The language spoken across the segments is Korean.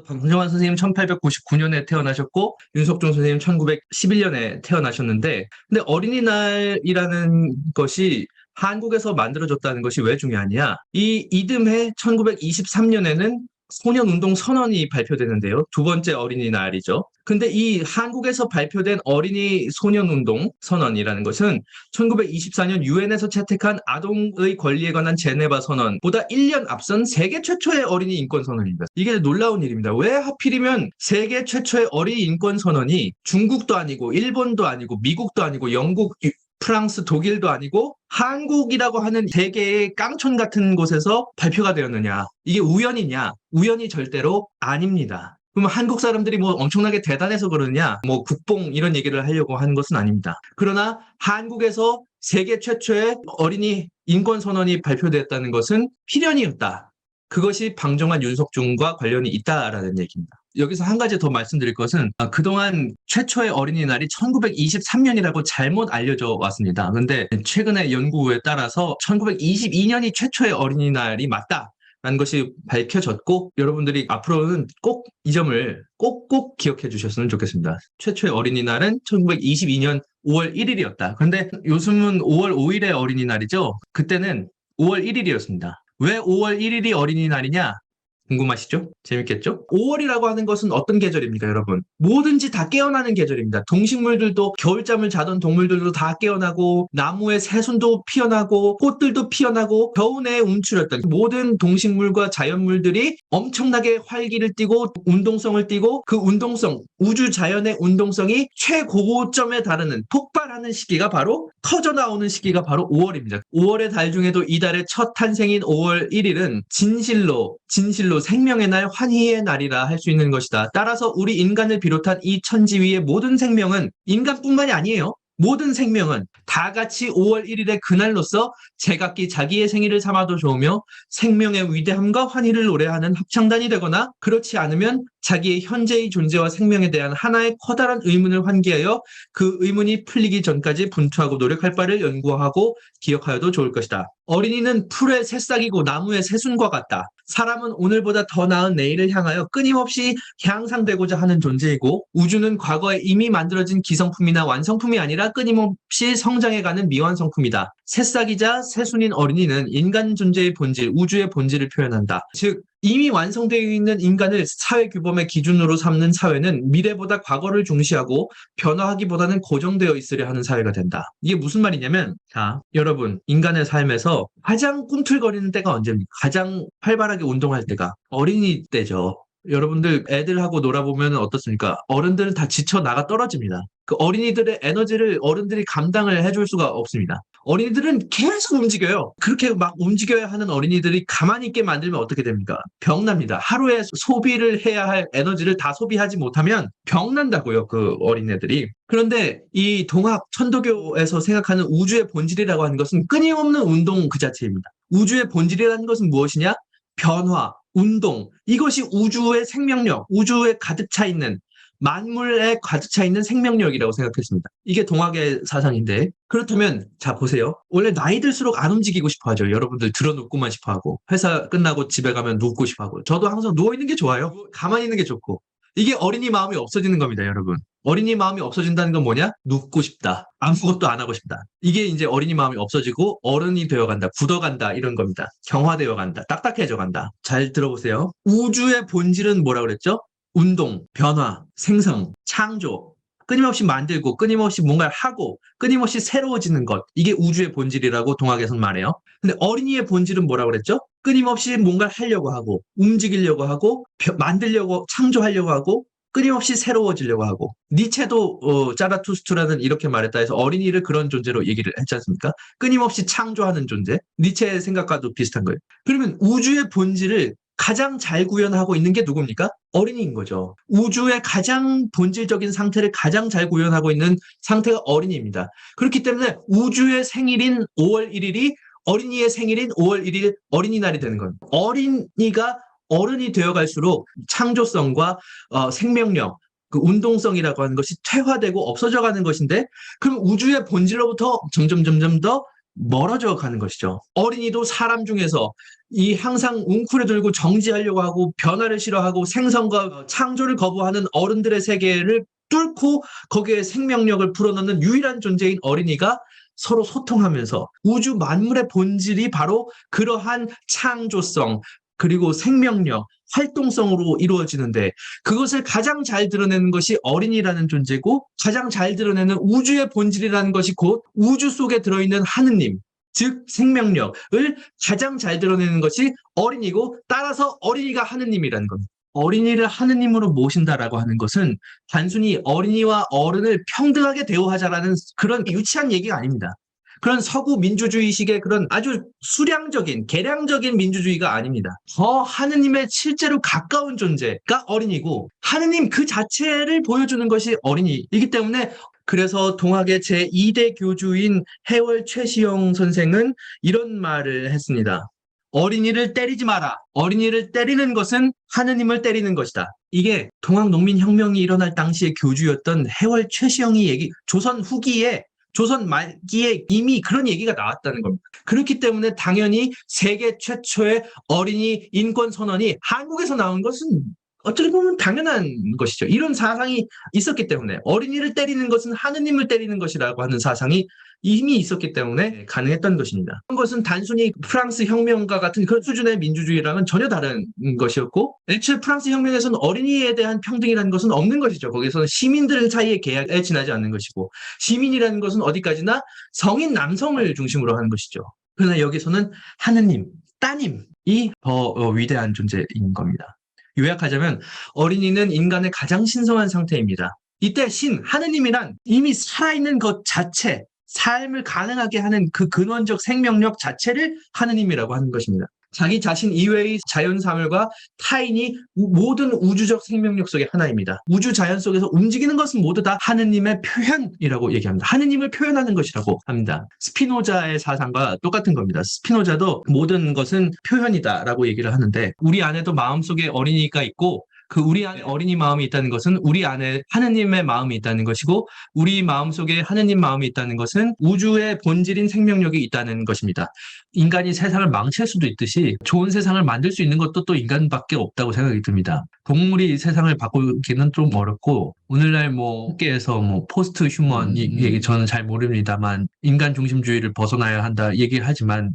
방정환 선생님 1899년에 태어나셨고 윤석종 선생님 1911년에 태어나셨는데 근데 어린이날이라는 것이 한국에서 만들어졌다는 것이 왜 중요하냐? 이 이듬해 1923년에는 소년운동 선언이 발표되는데요. 두 번째 어린이날이죠. 근데 이 한국에서 발표된 어린이 소년운동 선언이라는 것은 1924년 유엔에서 채택한 아동의 권리에 관한 제네바 선언보다 1년 앞선 세계 최초의 어린이 인권 선언입니다. 이게 놀라운 일입니다. 왜 하필이면 세계 최초의 어린이 인권 선언이 중국도 아니고 일본도 아니고 미국도 아니고 영국, 프랑스, 독일도 아니고 한국이라고 하는 세계의 깡촌 같은 곳에서 발표가 되었느냐? 이게 우연이냐? 우연이 절대로 아닙니다. 그럼 한국 사람들이 뭐 엄청나게 대단해서 그러느냐? 뭐 국뽕 이런 얘기를 하려고 하는 것은 아닙니다. 그러나 한국에서 세계 최초의 어린이 인권 선언이 발표됐다는 것은 필연이었다. 그것이 방정환 윤석종과 관련이 있다라는 얘기입니다. 여기서 한 가지 더 말씀드릴 것은 그동안 최초의 어린이날이 1923년이라고 잘못 알려져 왔습니다. 그런데 최근에 연구에 따라서 1922년이 최초의 어린이날이 맞다라는 것이 밝혀졌고 여러분들이 앞으로는 꼭 이 점을 꼭꼭 기억해 주셨으면 좋겠습니다. 최초의 어린이날은 1922년 5월 1일이었다. 그런데 요즘은 5월 5일의 어린이날이죠. 그때는 5월 1일이었습니다. 왜 5월 1일이 어린이날이냐? 궁금하시죠? 재밌겠죠? 5월이라고 하는 것은 어떤 계절입니까, 여러분? 뭐든지 다 깨어나는 계절입니다. 동식물들도 겨울잠을 자던 동물들도 다 깨어나고 나무의 새순도 피어나고 꽃들도 피어나고 겨우내에 움츠렸던 모든 동식물과 자연물들이 엄청나게 활기를 띠고 운동성을 띠고 그 운동성, 우주 자연의 운동성이 최고점에 다르는 폭발하는 시기가 바로 터져나오는 시기가 바로 5월입니다. 5월의 달 중에도 이달의 첫 탄생인 5월 1일은 진실로 생명의 날, 환희의 날이라 할 수 있는 것이다. 따라서 우리 인간을 비롯한 이 천지 위의 모든 생명은 인간뿐만이 아니에요. 모든 생명은 다 같이 5월 1일의 그날로서 제각기 자기의 생일을 삼아도 좋으며 생명의 위대함과 환희를 노래하는 합창단이 되거나 그렇지 않으면 자기의 현재의 존재와 생명에 대한 하나의 커다란 의문을 환기하여 그 의문이 풀리기 전까지 분투하고 노력할 바를 연구하고 기억하여도 좋을 것이다. 어린이는 풀의 새싹이고 나무의 새순과 같다. 사람은 오늘보다 더 나은 내일을 향하여 끊임없이 향상되고자 하는 존재이고 우주는 과거에 이미 만들어진 기성품이나 완성품이 아니라 끊임없이 성장해가는 미완성품이다. 새싹이자 새순인 어린이는 인간 존재의 본질, 우주의 본질을 표현한다. 즉 이미 완성되어 있는 인간을 사회 규범의 기준으로 삼는 사회는 미래보다 과거를 중시하고 변화하기보다는 고정되어 있으려 하는 사회가 된다. 이게 무슨 말이냐면 자, 여러분 인간의 삶에서 가장 꿈틀거리는 때가 언제입니까? 가장 활발하게 운동할 때가 어린이 때죠. 여러분들 애들하고 놀아보면 어떻습니까? 어른들은 다 지쳐 나가 떨어집니다. 그 어린이들의 에너지를 어른들이 감당을 해줄 수가 없습니다. 어린이들은 계속 움직여요. 그렇게 막 움직여야 하는 어린이들이 가만히 있게 만들면 어떻게 됩니까? 병납니다. 하루에 소비를 해야 할 에너지를 다 소비하지 못하면 병난다고요, 그 어린애들이. 그런데 이 동학 천도교에서 생각하는 우주의 본질이라고 하는 것은 끊임없는 운동 그 자체입니다. 우주의 본질이라는 것은 무엇이냐? 변화, 운동. 이것이 우주의 생명력, 우주에 가득 차 있는 만물에 가득 차 있는 생명력이라고 생각했습니다. 이게 동학의 사상인데 그렇다면 자 보세요. 원래 나이 들수록 안 움직이고 싶어 하죠. 여러분들 들어눕고만 싶어 하고 회사 끝나고 집에 가면 눕고 싶어 하고 저도 항상 누워있는 게 좋아요. 가만히 있는 게 좋고 이게 어린이 마음이 없어지는 겁니다, 여러분. 어린이 마음이 없어진다는 건 뭐냐? 눕고 싶다. 아무것도 안 하고 싶다. 이게 이제 어린이 마음이 없어지고 어른이 되어간다. 굳어간다. 이런 겁니다. 경화되어 간다. 딱딱해져 간다. 잘 들어보세요. 우주의 본질은 뭐라 그랬죠? 운동, 변화, 생성, 창조, 끊임없이 만들고 끊임없이 뭔가를 하고 끊임없이 새로워지는 것. 이게 우주의 본질이라고 동학에서는 말해요. 근데 어린이의 본질은 뭐라 그랬죠? 끊임없이 뭔가를 하려고 하고 움직이려고 하고 만들려고 창조하려고 하고 끊임없이 새로워지려고 하고 니체도 자라투스트라는 이렇게 말했다 해서 어린이를 그런 존재로 얘기를 했지 않습니까? 끊임없이 창조하는 존재. 니체의 생각과도 비슷한 거예요. 그러면 우주의 본질을 가장 잘 구현하고 있는 게 누굽니까? 어린이인 거죠. 우주의 가장 본질적인 상태를 가장 잘 구현하고 있는 상태가 어린이입니다. 그렇기 때문에 우주의 생일인 5월 1일이 어린이의 생일인 5월 1일 어린이날이 되는 겁니다. 어린이가 어른이 되어갈수록 창조성과 생명력, 그 운동성이라고 하는 것이 퇴화되고 없어져가는 것인데 그럼 우주의 본질로부터 점점 더 멀어져 가는 것이죠. 어린이도 사람 중에서 이 항상 웅크려들고 정지하려고 하고 변화를 싫어하고 생성과 창조를 거부하는 어른들의 세계를 뚫고 거기에 생명력을 불어넣는 유일한 존재인 어린이가 서로 소통하면서 우주 만물의 본질이 바로 그러한 창조성 그리고 생명력, 활동성으로 이루어지는데 그것을 가장 잘 드러내는 것이 어린이라는 존재고 가장 잘 드러내는 우주의 본질이라는 것이 곧 우주 속에 들어있는 하느님, 즉 생명력을 가장 잘 드러내는 것이 어린이고 따라서 어린이가 하느님이라는 겁니다. 어린이를 하느님으로 모신다라고 하는 것은 단순히 어린이와 어른을 평등하게 대우하자라는 그런 유치한 얘기가 아닙니다. 그런 서구 민주주의식의 그런 아주 수량적인, 계량적인 민주주의가 아닙니다. 더 하느님의 실제로 가까운 존재가 어린이고 하느님 그 자체를 보여주는 것이 어린이이기 때문에 그래서 동학의 제2대 교주인 해월 최시영 선생은 이런 말을 했습니다. 어린이를 때리지 마라. 어린이를 때리는 것은 하느님을 때리는 것이다. 이게 동학 농민혁명이 일어날 당시의 교주였던 해월 최시영이 조선 후기에 조선 말기에 이미 그런 얘기가 나왔다는 겁니다. 그렇기 때문에 당연히 세계 최초의 어린이 인권 선언이 한국에서 나온 것은 어떻게 보면 당연한 것이죠. 이런 사상이 있었기 때문에 어린이를 때리는 것은 하느님을 때리는 것이라고 하는 사상이 이미 있었기 때문에 가능했던 것입니다. 그런 것은 단순히 프랑스 혁명과 같은 그런 수준의 민주주의랑은 전혀 다른 것이었고 애초에 프랑스 혁명에서는 어린이에 대한 평등이라는 것은 없는 것이죠. 거기서는 시민들 사이의 계약에 지나지 않는 것이고 시민이라는 것은 어디까지나 성인 남성을 중심으로 하는 것이죠. 그러나 여기서는 하느님, 따님이 더 위대한 존재인 겁니다. 요약하자면 어린이는 인간의 가장 신성한 상태입니다. 이때 하느님이란 이미 살아있는 것 자체, 삶을 가능하게 하는 그 근원적 생명력 자체를 하느님이라고 하는 것입니다. 자기 자신 이외의 자연사물과 타인이 모든 우주적 생명력 속의 하나입니다. 우주 자연 속에서 움직이는 것은 모두 다 하느님의 표현이라고 얘기합니다. 하느님을 표현하는 것이라고 합니다. 스피노자의 사상과 똑같은 겁니다. 스피노자도 모든 것은 표현이다라고 얘기를 하는데 우리 안에도 마음속에 어린이가 있고 그 우리 안에 어린이 마음이 있다는 것은 우리 안에 하느님의 마음이 있다는 것이고 우리 마음속에 하느님 마음이 있다는 것은 우주의 본질인 생명력이 있다는 것입니다. 인간이 세상을 망칠 수도 있듯이 좋은 세상을 만들 수 있는 것도 또 인간밖에 없다고 생각이 듭니다. 동물이 세상을 바꾸기는 좀 어렵고 오늘날 학계에서 포스트 휴먼 얘기 저는 잘 모릅니다만 인간 중심주의를 벗어나야 한다 얘기를 하지만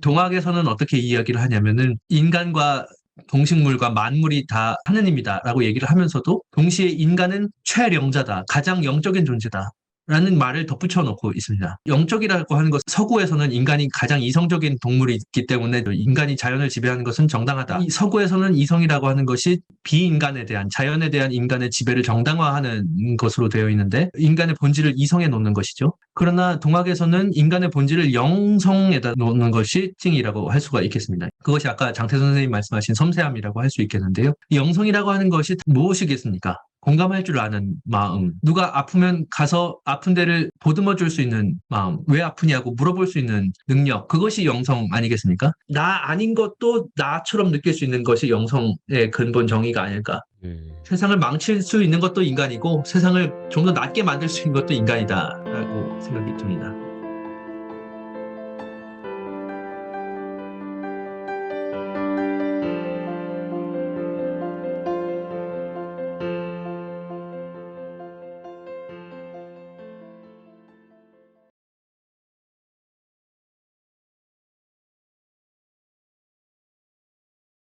동학에서는 어떻게 이야기를 하냐면은 인간과 동식물과 만물이 다 하느님이다라고 얘기를 하면서도 동시에 인간은 최령자다, 가장 영적인 존재다 라는 말을 덧붙여 놓고 있습니다. 영적이라고 하는 것, 서구에서는 인간이 가장 이성적인 동물이기 때문에 인간이 자연을 지배하는 것은 정당하다. 이 서구에서는 이성이라고 하는 것이 비인간에 대한, 자연에 대한 인간의 지배를 정당화하는 것으로 되어 있는데 인간의 본질을 이성에 놓는 것이죠. 그러나 동학에서는 인간의 본질을 영성에다 놓는 것이 특징이라고 할 수가 있겠습니다. 그것이 아까 장태선 선생님 말씀하신 섬세함이라고 할 수 있겠는데요. 이 영성이라고 하는 것이 무엇이겠습니까? 공감할 줄 아는 마음, 누가 아프면 가서 아픈 데를 보듬어 줄 수 있는 마음, 왜 아프냐고 물어볼 수 있는 능력, 그것이 영성 아니겠습니까? 나 아닌 것도 나처럼 느낄 수 있는 것이 영성의 근본 정의가 아닐까. 세상을 망칠 수 있는 것도 인간이고 세상을 좀 더 낫게 만들 수 있는 것도 인간이다라고 생각이 듭니다.